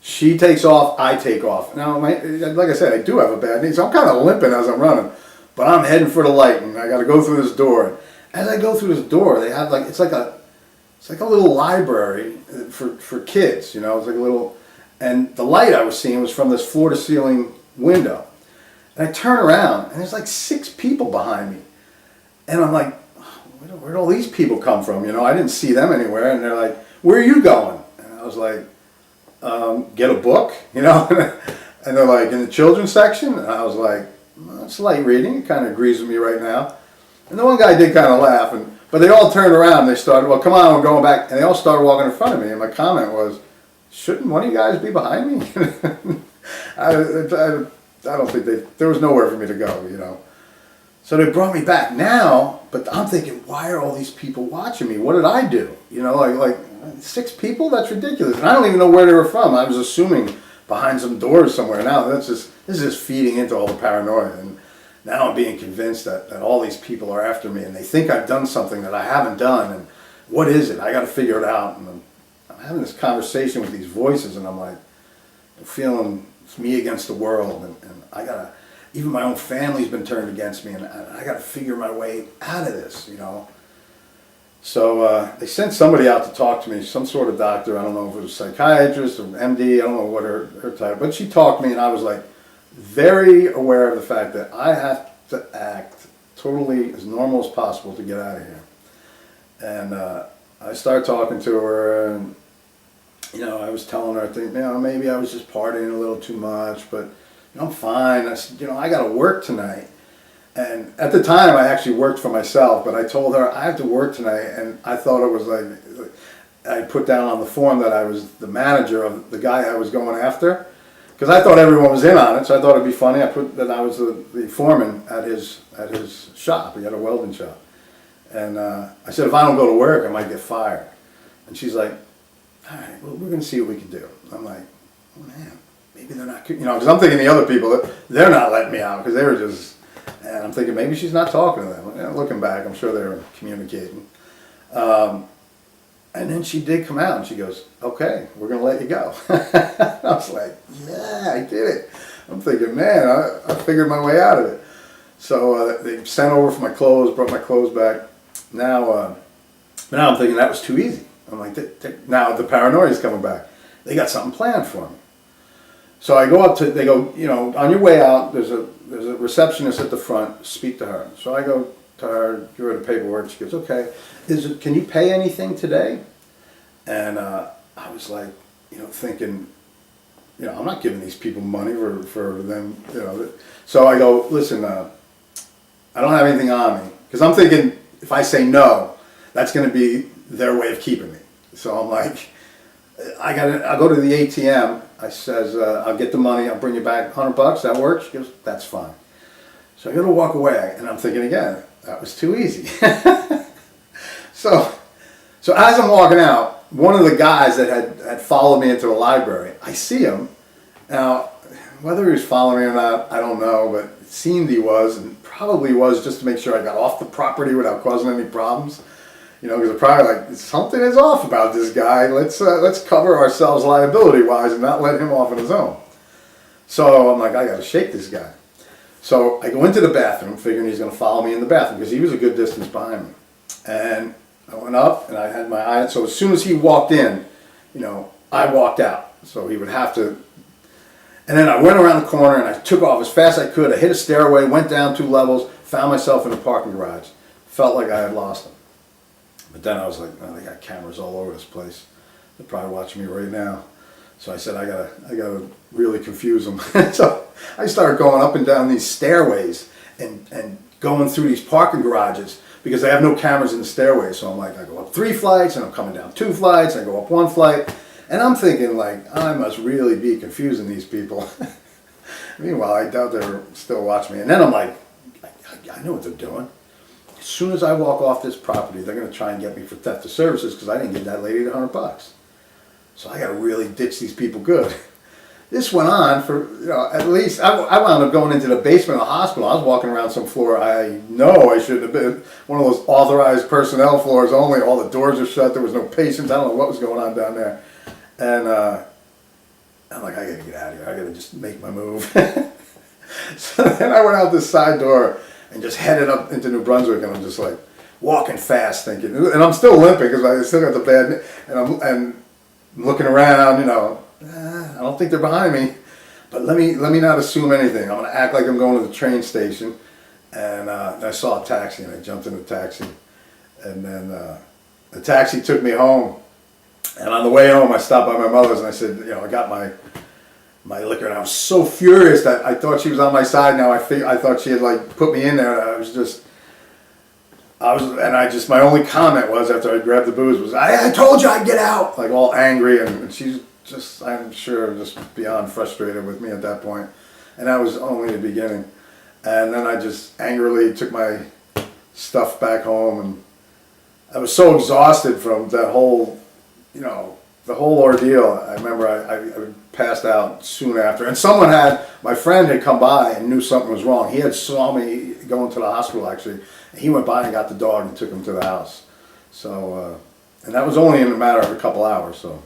She takes off, I take off. Now, like I said, I do have a bad knee, so I'm kind of limping as I'm running. But I'm heading for the light, and I got to go through this door. As I go through this door, they have it's like a little library for kids, you know. It's like a little, and the light I was seeing was from this floor to ceiling window. And I turn around, and there's like 6 people behind me, and I'm like, where'd all these people come from? You know, I didn't see them anywhere. And they're like, where are you going? And I was like, get a book, you know. And they're like, in the children's section. And I was like, well, it's light reading. It kind of agrees with me right now. And the one guy did kind of laugh, but they all turned around. And they started, well, come on, we're going back. And they all started walking in front of me. And my comment was, shouldn't one of you guys be behind me? I don't think there was nowhere for me to go, you know. So they brought me back now, but I'm thinking, why are all these people watching me? What did I do? You know, like 6 people? That's ridiculous. And I don't even know where they were from. I was assuming behind some doors somewhere. Now this is just feeding into all the paranoia. And now I'm being convinced that all these people are after me, and they think I've done something that I haven't done. And what is it? I got to figure it out. And I'm having this conversation with these voices, and I'm like, I'm feeling it's me against the world, and I gotta. Even my own family's been turned against me, and I got to figure my way out of this, you know. So they sent somebody out to talk to me, some sort of doctor. I don't know if it was a psychiatrist or MD. I don't know what her title, but she talked to me, and I was like very aware of the fact that I have to act totally as normal as possible to get out of here. And I started talking to her, and you know, I was telling her, I think, you know, maybe I was just partying a little too much, but I'm fine. I said, you know, I got to work tonight. And at the time, I actually worked for myself, but I told her I have to work tonight, and I thought it was like, I put down on the form that I was the manager of the guy I was going after, because I thought everyone was in on it, so I thought it'd be funny. I put that I was the foreman at his shop. He had a welding shop. And I said, if I don't go to work, I might get fired. And she's like, all right, well, we're going to see what we can do. I'm like, oh, man. Maybe they're not, you know, because I'm thinking the other people, they're not letting me out because they were just, and I'm thinking maybe she's not talking to them. You know, looking back, I'm sure they were communicating. And then she did come out and she goes, okay, we're going to let you go. I was like, yeah, I did it. I'm thinking, man, I figured my way out of it. So they sent over for my clothes, brought my clothes back. Now I'm thinking that was too easy. I'm like, now the paranoia is coming back. They got something planned for me. So I go up to, they go, you know, on your way out, there's a receptionist at the front, speak to her. So I go to her, give her the paperwork, she goes, okay, can you pay anything today? And I was like, you know, thinking, you know, I'm not giving these people money for them, you know. So I go, listen, I don't have anything on me. Because I'm thinking, if I say no, that's going to be their way of keeping me. So I'm like, I'll go to the ATM. I says, I'll get the money, I'll bring you back $100, that works? She goes, that's fine. So I go to walk away, and I'm thinking again, that was too easy. So as I'm walking out, one of the guys that had followed me into the library, I see him. Now, whether he was following me or not, I don't know, but it seemed he was, and probably was just to make sure I got off the property without causing any problems. You know, because they're probably like, something is off about this guy. Let's cover ourselves liability-wise and not let him off on his own. So I'm like, I got to shake this guy. So I go into the bathroom, figuring he's going to follow me in the bathroom because he was a good distance behind me. And I went up and I had my eye. So as soon as he walked in, you know, I walked out. So he would have to. And then I went around the corner and I took off as fast as I could. I hit a stairway, went down 2 levels, found myself in a parking garage. Felt like I had lost him. But then I was like, oh, they got cameras all over this place. They're probably watching me right now. So I said, I gotta really confuse them. So I started going up and down these stairways and going through these parking garages because they have no cameras in the stairways. So I'm like, I go up 3 flights and I'm coming down 2 flights. I go up 1 flight. And I'm thinking like, I must really be confusing these people. Meanwhile, I doubt they're still watching me. And then I'm like, I know what they're doing. As soon as I walk off this property, they're going to try and get me for theft of services because I didn't give that lady the $100. So I got to really ditch these people good. This went on for, you know, at least, I wound up going into the basement of the hospital. I was walking around some floor I know I shouldn't have been. One of those authorized personnel floors only. All the doors are shut. There was no patients. I don't know what was going on down there. And I'm like, I gotta get out of here. I gotta just make my move. So then I went out this side door and just headed up into New Brunswick, and I'm just like walking fast, thinking, and I'm still limping because I still got the bad, and looking around, you know, I don't think they're behind me, but let me not assume anything. I'm gonna act like I'm going to the train station, and I saw a taxi, and I jumped in the taxi, and then the taxi took me home, and on the way home I stopped by my mother's, and I said, you know, I got my liquor, and I was so furious that I thought she was on my side. Now I thought she had like put me in there. My only comment was after I grabbed the booze was, I told you I'd get out, like all angry, and she's just, I'm sure, just beyond frustrated with me at that point. And that was only the beginning. And then I just angrily took my stuff back home, and I was so exhausted from that whole, you know, the whole ordeal. I remember I passed out soon after, and my friend had come by and knew something was wrong. He had saw me going to the hospital actually, and he went by and got the dog and took him to the house. So, and that was only in a matter of a couple hours. So.